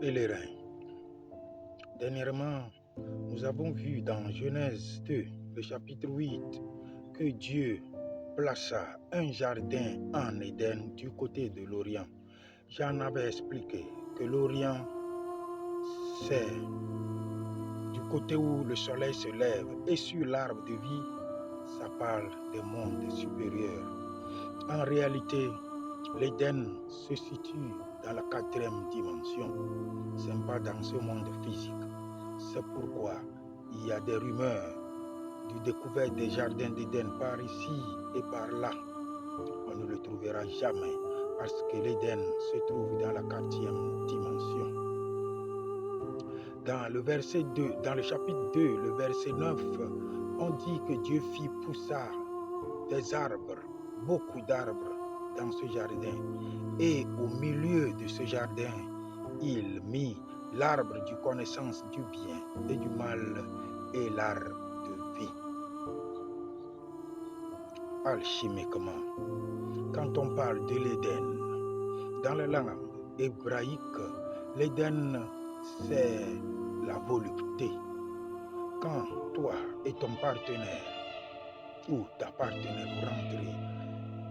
Pèlerins. Dernièrement, nous avons vu dans Genèse 2, le chapitre 8, que Dieu plaça un jardin en Éden du côté de l'Orient. J'en avais expliqué que l'Orient, c'est du côté où le soleil se lève, et sur l'arbre de vie, ça parle des mondes supérieurs. En réalité, l'Éden se situe dans la 4e dimension, ce n'est pas dans ce monde physique. C'est pourquoi il y a des rumeurs de découverte des jardins d'Éden par ici et par là. On ne le trouvera jamais parce que l'Éden se trouve dans la 4e dimension. Dans le verset 2, dans le chapitre 2, le verset 9, on dit que Dieu fit pousser des arbres, beaucoup d'arbres dans ce jardin. Et au milieu de ce jardin, il mit l'arbre du connaissance du bien et du mal et l'arbre de vie. Alchimiquement, quand on parle de l'Éden, dans la langue hébraïque, l'Éden, c'est la volupté. Quand toi et ton partenaire ou ta partenaire vous rentrez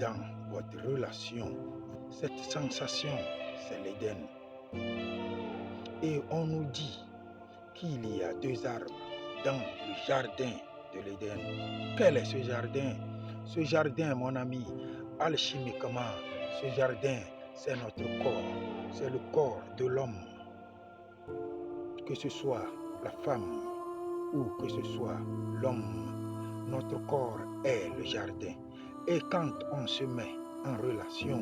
dans votre relation, cette sensation, c'est l'Éden. Et on nous dit qu'il y a 2 arbres dans le jardin de l'Éden. Quel est ce jardin? Ce jardin, mon ami, alchimiquement, ce jardin, c'est notre corps. C'est le corps de l'homme. Que ce soit la femme ou que ce soit l'homme, notre corps est le jardin. Et quand on se met en relation,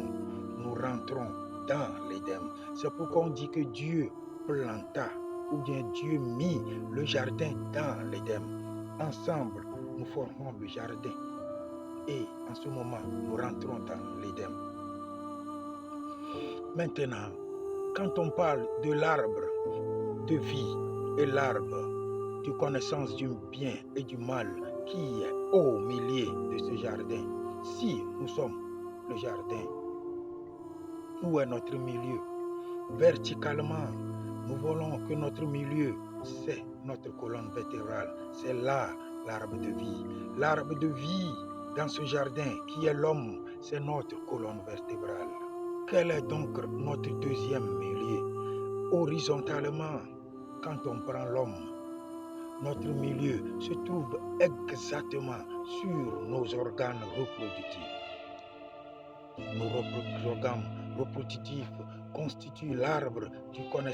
nous rentrons dans l'Éden. C'est pourquoi on dit que Dieu planta, ou bien Dieu mit le jardin dans l'Éden. Ensemble, nous formons le jardin. Et en ce moment, nous rentrons dans l'Éden. Maintenant, quand on parle de l'arbre de vie et l'arbre de connaissance du bien et du mal qui est au milieu de ce jardin, si nous sommes le jardin, où est notre milieu? Verticalement, nous voulons que notre milieu, c'est notre colonne vertébrale. C'est là l'arbre de vie. L'arbre de vie dans ce jardin qui est l'homme, c'est notre colonne vertébrale. Quel est donc notre 2e milieu? Horizontalement, quand on prend l'homme, notre milieu se trouve exactement sur nos organes reproductifs. Nos organes reproductifs constituent l'arbre du connaissance